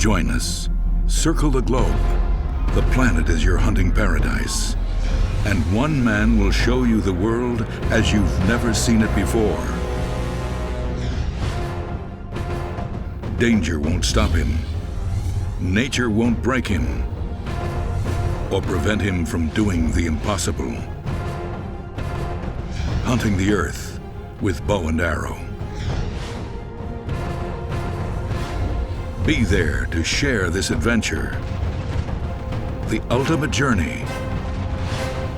Join us. Circle the globe. The planet is your hunting paradise. And one man will show you the world as you've never seen it before. Danger won't stop him. Nature won't break him or prevent him from doing the impossible. Hunting the earth with bow and arrow. Be there to share this adventure. The ultimate journey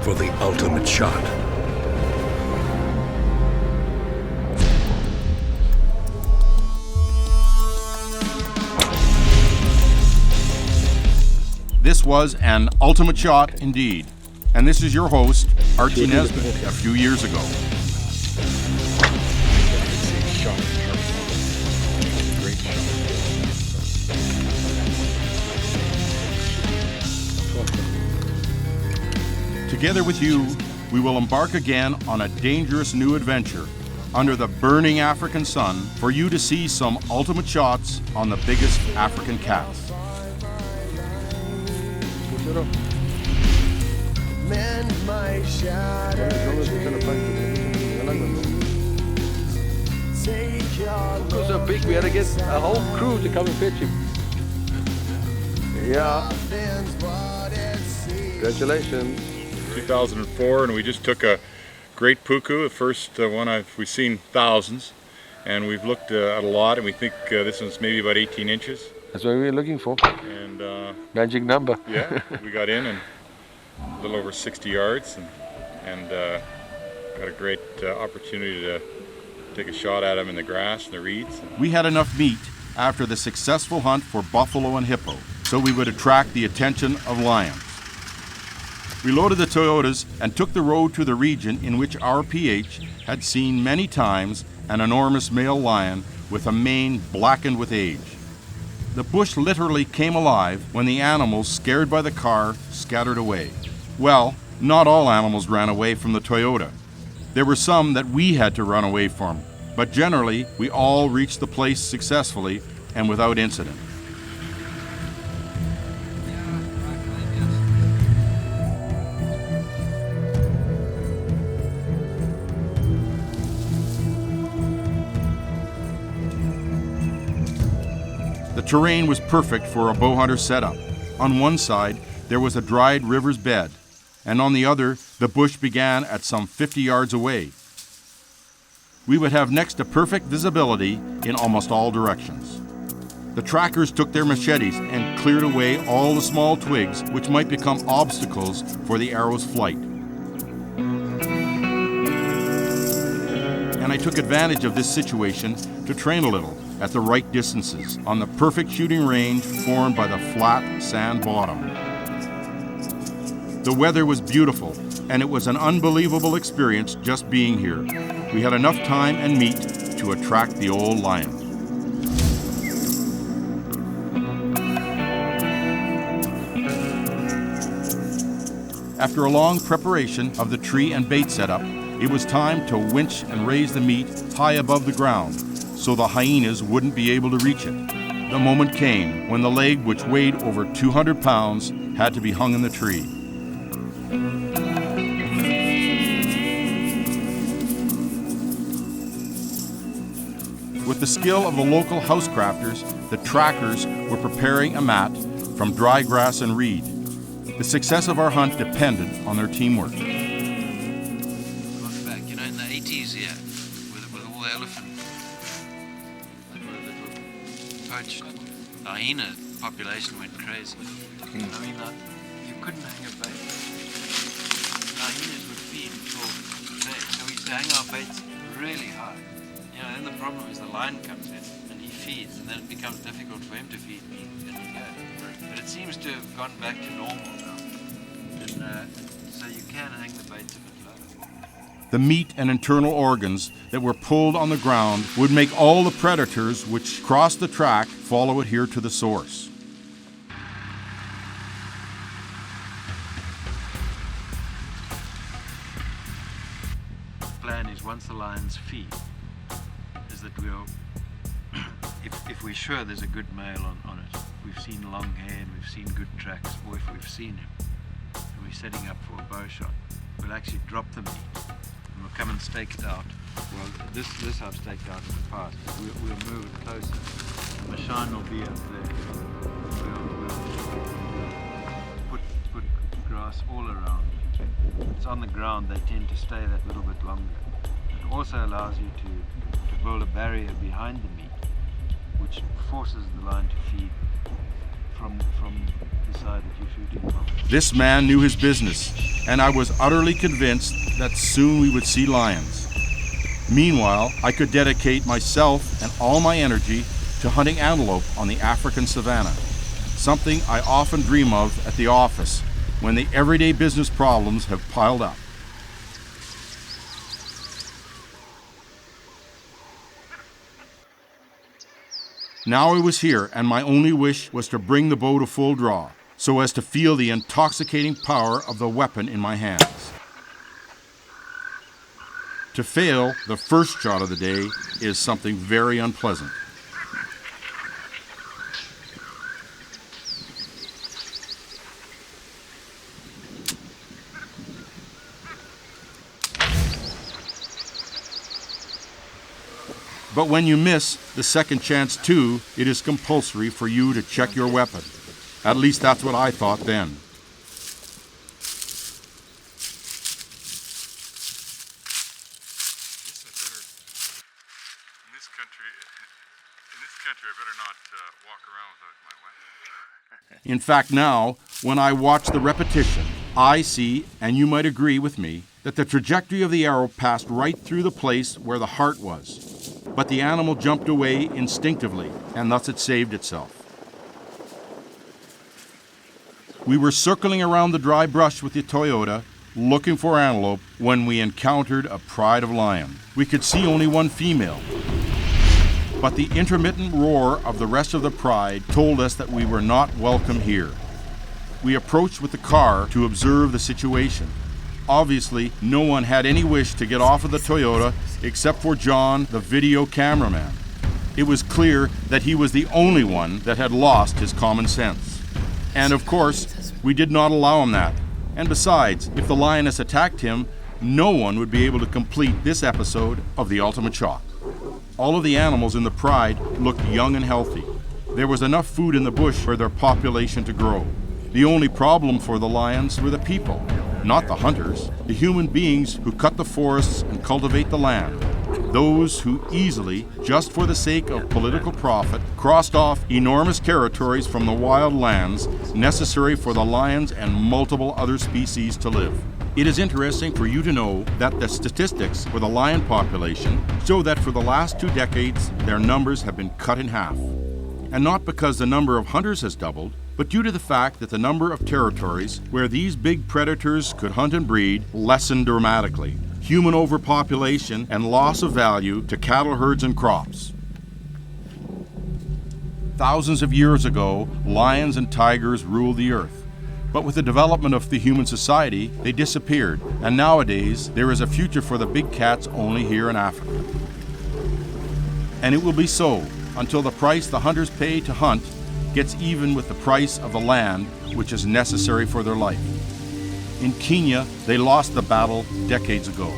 for the ultimate shot. This was an ultimate shot indeed. And this is your host, Arczy a few years ago. Together with you, we will embark again on a dangerous new adventure under the burning African sun for you to see some ultimate shots on the biggest African cats. He was so big we had to get a whole crew to come and fetch him. Yeah. Congratulations. 2004, and we just took a great puku, the first one we've seen thousands, and we've looked at a lot, and we think this one's maybe about 18 inches. That's what we were looking for. And magic number. Yeah, we got in and a little over 60 yards, and got a great opportunity to take a shot at him in the grass and the reeds. We had enough meat after the successful hunt for buffalo and hippo, so we would attract the attention of lions. We loaded the Toyotas and took the road to the region in which our PH had seen many times an enormous male lion with a mane blackened with age. The bush literally came alive when the animals, scared by the car, scattered away. Well, not all animals ran away from the Toyota. There were some that we had to run away from, but generally we all reached the place successfully and without incident. The terrain was perfect for a bow hunter setup. On one side, there was a dried river's bed, and on the other, the bush began at some 50 yards away. We would have next to perfect visibility in almost all directions. The trackers took their machetes and cleared away all the small twigs which might become obstacles for the arrow's flight. And I took advantage of this situation to train a little at the right distances on the perfect shooting range formed by the flat sand bottom. The weather was beautiful, and it was an unbelievable experience just being here. We had enough time and meat to attract the old lion. After a long preparation of the tree and bait setup, it was time to winch and raise the meat high above the ground so the hyenas wouldn't be able to reach it. The moment came when the leg, which weighed over 200 pounds, had to be hung in the tree. With the skill of the local house crafters, the trackers were preparing a mat from dry grass and reed. The success of our hunt depended on their teamwork. Back, you know, in the 80s here, with all the elephants, they were a little poached. The hyena population went crazy. I mean, you couldn't hang a bait. The hyenas would feed for days, so we used to hang our baits really high. You know, then the problem is the lion comes in and he feeds, and then it becomes difficult for him to feed me, and you go. But it seems to have gone back to normal now, and so you can hang the baits a bit lower. The meat and internal organs that were pulled on the ground would make all the predators which crossed the track follow it here to the source. The plan is once the lions feed, is that we'll if we're sure there's a good male on it, we've seen long hair and we've seen good tracks, or if we've seen him and we're setting up for a bow shot, we'll actually drop the meat and we'll come and stake it out. Well, this I've staked out in the past. We'll move it closer. The shine will be up there. We'll put grass all around. If it's on the ground, they tend to stay that little bit longer. It also allows you to build a barrier behind the meat, which forces the lion to feed from the side that you're shooting from. This man knew his business, and I was utterly convinced that soon we would see lions. Meanwhile, I could dedicate myself and all my energy to hunting antelope on the African savanna, something I often dream of at the office when the everyday business problems have piled up. Now I was here, and my only wish was to bring the bow to full draw, so as to feel the intoxicating power of the weapon in my hands. To fail the first shot of the day is something very unpleasant. But when you miss the second chance too, it is compulsory for you to check your weapon. At least that's what I thought then. In fact, now, when I watch the repetition, I see, and you might agree with me, that the trajectory of the arrow passed right through the place where the heart was. But the animal jumped away instinctively, and thus it saved itself. We were circling around the dry brush with the Toyota, looking for antelope, when we encountered a pride of lion. We could see only one female, but the intermittent roar of the rest of the pride told us that we were not welcome here. We approached with the car to observe the situation. Obviously, no one had any wish to get off of the Toyota except for John, the video cameraman. It was clear that he was the only one that had lost his common sense. And of course, we did not allow him that. And besides, if the lioness attacked him, no one would be able to complete this episode of The Ultimate Shot. All of the animals in the pride looked young and healthy. There was enough food in the bush for their population to grow. The only problem for the lions were the people, not the hunters, the human beings who cut the forests and cultivate the land. Those who easily, just for the sake of political profit, crossed off enormous territories from the wild lands necessary for the lions and multiple other species to live. It is interesting for you to know that the statistics for the lion population show that for the last 2 decades, their numbers have been cut in half. And not because the number of hunters has doubled, but due to the fact that the number of territories where these big predators could hunt and breed lessened dramatically. Human overpopulation and loss of value to cattle herds and crops. Thousands of years ago, lions and tigers ruled the earth. But with the development of the human society, they disappeared, and nowadays there is a future for the big cats only here in Africa. And it will be so until the price the hunters pay to hunt gets even with the price of the land which is necessary for their life. In Kenya, they lost the battle decades ago.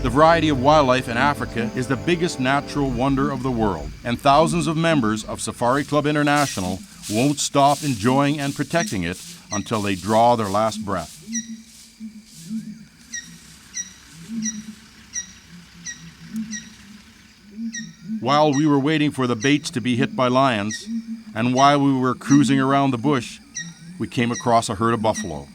The variety of wildlife in Africa is the biggest natural wonder of the world, and thousands of members of Safari Club International won't stop enjoying and protecting it until they draw their last breath. While we were waiting for the baits to be hit by lions, and while we were cruising around the bush, we came across a herd of buffalo.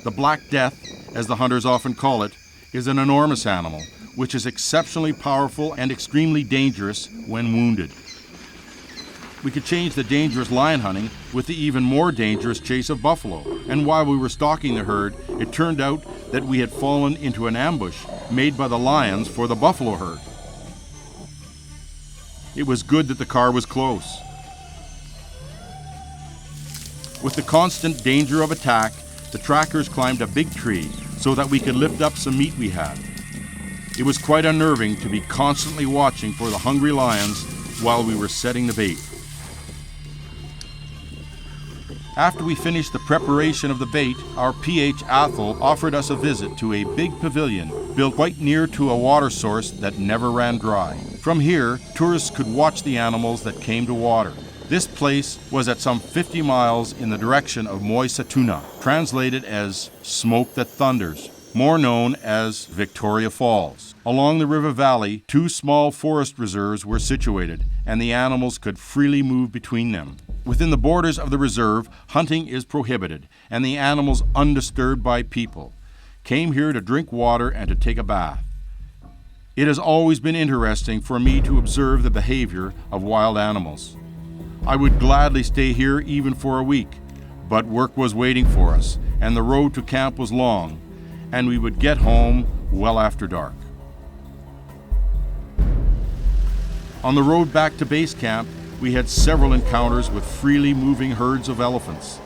The Black Death, as the hunters often call it, is an enormous animal, which is exceptionally powerful and extremely dangerous when wounded. we could change the dangerous lion hunting with the even more dangerous chase of buffalo. And while we were stalking the herd, it turned out that we had fallen into an ambush made by the lions for the buffalo herd. It was good that the car was close. With the constant danger of attack, the trackers climbed a big tree so that we could lift up some meat we had. It was quite unnerving to be constantly watching for the hungry lions while we were setting the bait. After we finished the preparation of the bait, our PH Athol offered us a visit to a big pavilion built quite near to a water source that never ran dry. From here, tourists could watch the animals that came to water. This place was at some 50 miles in the direction of Moisatuna, translated as smoke that thunders, more known as Victoria Falls. Along the river valley, 2 small forest reserves were situated, and the animals could freely move between them. Within the borders of the reserve, hunting is prohibited, and the animals, undisturbed by people, came here to drink water and to take a bath. It has always been interesting for me to observe the behavior of wild animals. I would gladly stay here even for a week, but work was waiting for us, and the road to camp was long, and we would get home well after dark. On the road back to base camp, we had several encounters with freely moving herds of elephants.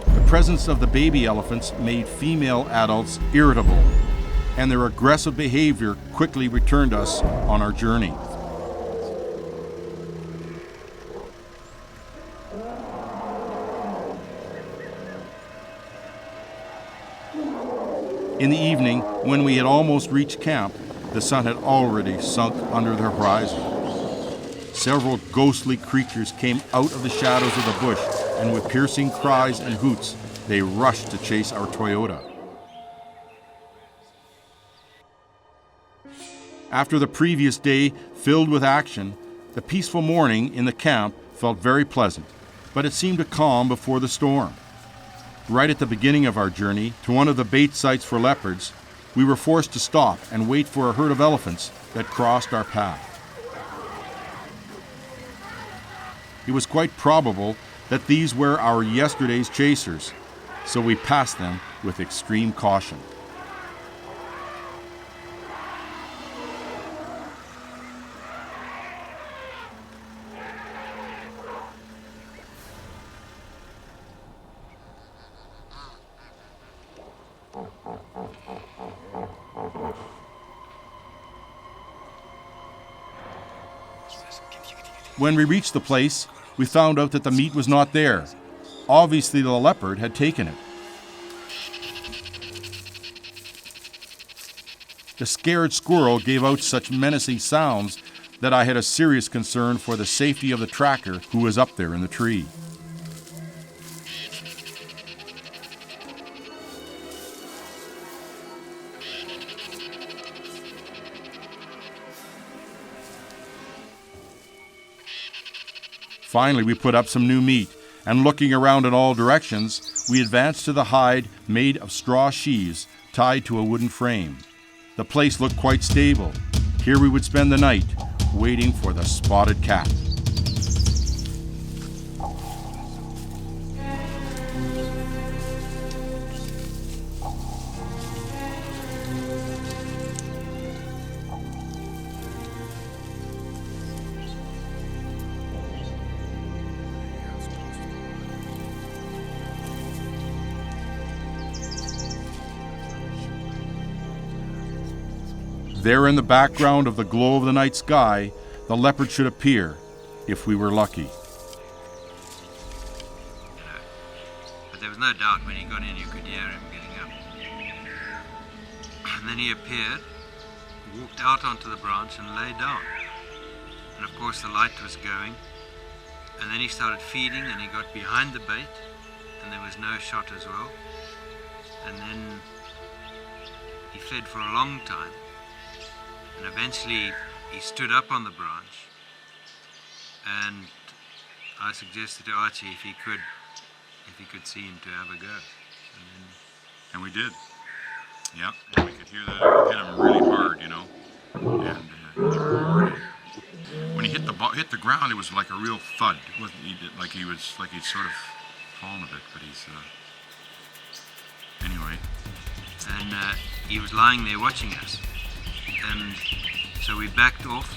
The presence of the baby elephants made female adults irritable, and their aggressive behavior quickly returned us on our journey. In the evening, when we had almost reached camp, the sun had already sunk under the horizon. Several ghostly creatures came out of the shadows of the bush, and with piercing cries and hoots, they rushed to chase our Toyota. After the previous day filled with action, the peaceful morning in the camp felt very pleasant, but it seemed a calm before the storm. Right at the beginning of our journey to one of the bait sites for leopards, we were forced to stop and wait for a herd of elephants that crossed our path. It was quite probable that these were our yesterday's chasers, so we passed them with extreme caution. When we reached the place, we found out that the meat was not there. Obviously, the leopard had taken it. The scared squirrel gave out such menacing sounds that I had a serious concern for the safety of the tracker who was up there in the tree. Finally, we put up some new meat, and looking around in all directions, we advanced to the hide made of straw sheaves tied to a wooden frame. The place looked quite stable. Here we would spend the night, waiting for the spotted cat. There in the background of the glow of the night sky, the leopard should appear, if we were lucky. But there was no doubt when he got in you could hear him getting up. And then he appeared, walked out onto the branch and lay down. And of course the light was going. And then he started feeding and he got behind the bait and there was no shot as well. And then he fled for a long time. And eventually he stood up on the branch and I suggested to Archie if he could see him to have a go. And we did. Yep, and we could hear that it hit him really hard, you know. And he roared. When he hit the ball hit the ground, it was like a real thud. It wasn't like he'd sort of fallen a bit, but he's anyway. And he was lying there watching us, and so we backed off,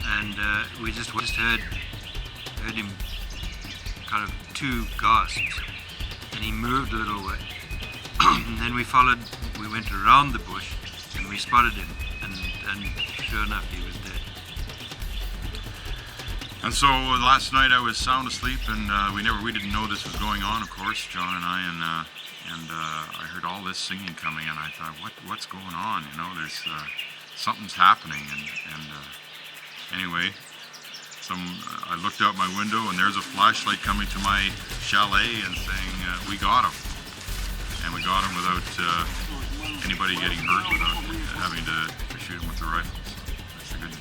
and we just heard him kind of two gasps, and he moved a little way. And then we went around the bush, and we spotted him, and sure enough, he was dead. And so last night I was sound asleep, and we didn't know this was going on, of course, John and I, and I heard all this singing coming, and I thought, what's going on? You know, there's something's happening, and anyway, I looked out my window, and there's a flashlight coming to my chalet and saying, we got him. And we got him without anybody getting hurt, without having to shoot him with the rifles. That's the good news.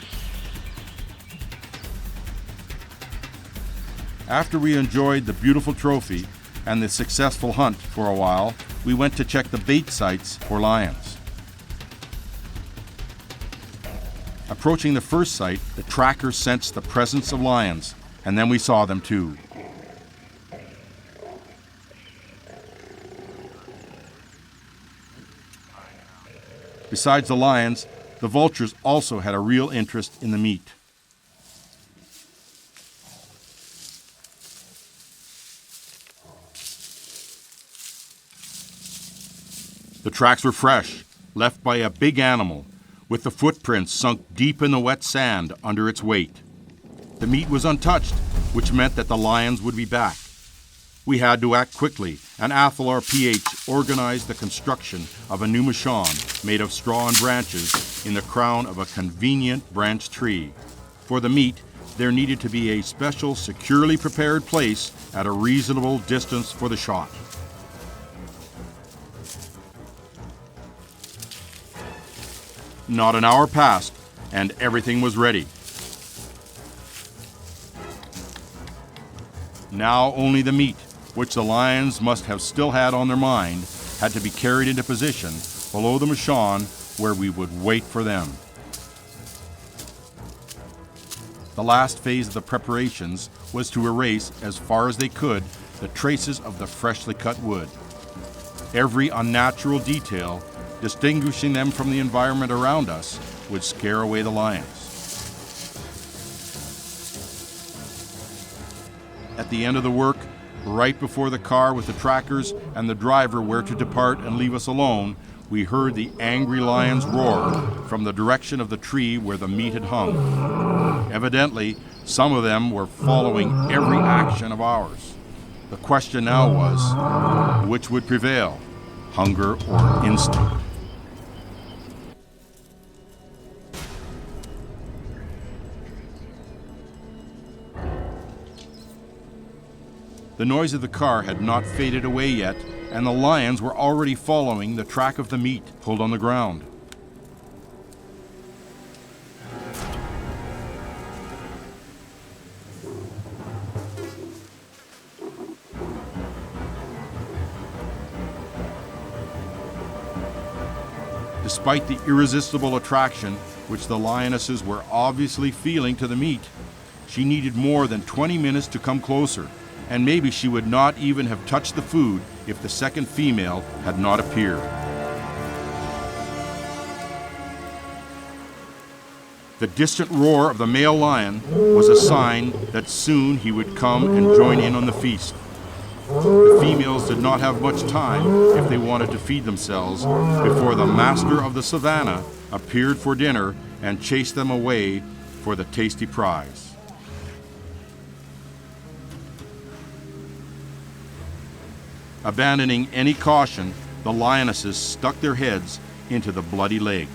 After we enjoyed the beautiful trophy and the successful hunt for a while, we went to check the bait sites for lions. Approaching the first site, the tracker sensed the presence of lions, and then we saw them too. Besides the lions, the vultures also had a real interest in the meat. The tracks were fresh, left by a big animal, with the footprints sunk deep in the wet sand under its weight. The meat was untouched, which meant that the lions would be back. We had to act quickly, and Athol, our PH, organized the construction of a new machon made of straw and branches in the crown of a convenient branch tree. For the meat, there needed to be a special, securely prepared place at a reasonable distance for the shot. Not an hour passed, and everything was ready. Now only the meat, which the lions must have still had on their mind, had to be carried into position below the machon where we would wait for them. The last phase of the preparations was to erase, as far as they could, the traces of the freshly cut wood. Every unnatural detail, distinguishing them from the environment around us, would scare away the lions. At the end of the work, right before the car with the trackers and the driver were to depart and leave us alone, we heard the angry lions roar from the direction of the tree where the meat had hung. Evidently, some of them were following every action of ours. The question now was, which would prevail, hunger or instinct? The noise of the car had not faded away yet, and the lions were already following the track of the meat pulled on the ground. Despite the irresistible attraction which the lionesses were obviously feeling to the meat, she needed more than 20 minutes to come closer, and maybe she would not even have touched the food if the second female had not appeared. The distant roar of the male lion was a sign that soon he would come and join in on the feast. The females did not have much time, if they wanted to feed themselves, before the master of the savannah appeared for dinner and chased them away for the tasty prize. Abandoning any caution, the lionesses stuck their heads into the bloody leg.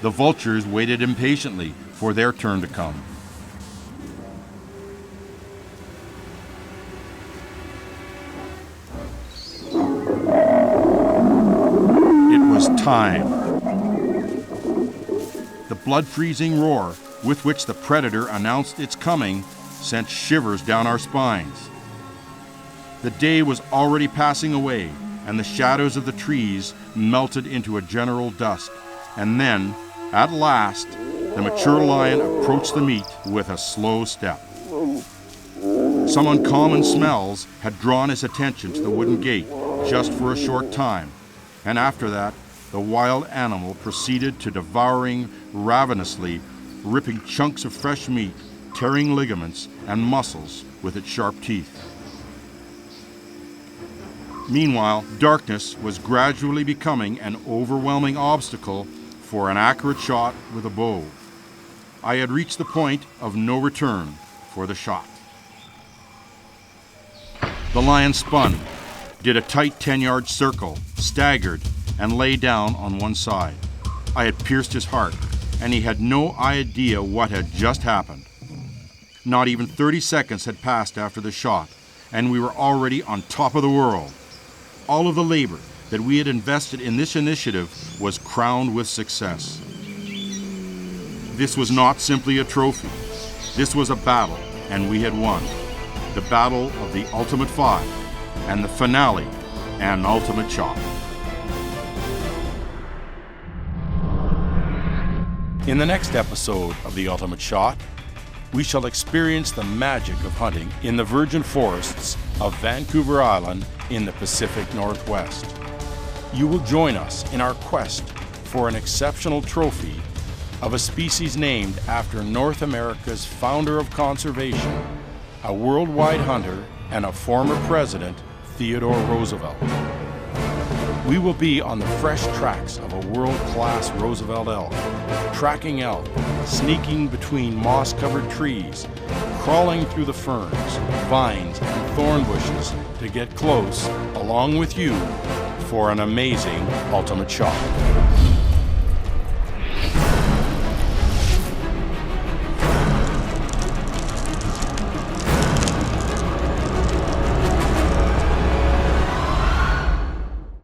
The vultures waited impatiently for their turn to come. It was time. The blood-freezing roar with which the predator announced its coming sent shivers down our spines. The day was already passing away, and the shadows of the trees melted into a general dusk. And then, at last, the mature lion approached the meat with a slow step. Some uncommon smells had drawn his attention to the wooden gate just for a short time, and after that, the wild animal proceeded to devouring ravenously, ripping chunks of fresh meat, tearing ligaments and muscles with its sharp teeth. Meanwhile, darkness was gradually becoming an overwhelming obstacle for an accurate shot with a bow. I had reached the point of no return for the shot. The lion spun, did a tight 10-yard circle, staggered, and lay down on one side. I had pierced his heart, and he had no idea what had just happened. Not even 30 seconds had passed after the shot, and we were already on top of the world. All of the labor that we had invested in this initiative was crowned with success. This was not simply a trophy. This was a battle, and we had won. The battle of the ultimate five, and the finale, an ultimate shot. In the next episode of The Ultimate Shot, we shall experience the magic of hunting in the virgin forests of Vancouver Island in the Pacific Northwest. You will join us in our quest for an exceptional trophy of a species named after North America's founder of conservation, a worldwide hunter, and a former president, Theodore Roosevelt. We will be on the fresh tracks of a world-class Roosevelt elk, tracking elk, sneaking between moss-covered trees, crawling through the ferns, vines, and thorn bushes to get close, along with you, for an amazing ultimate shot.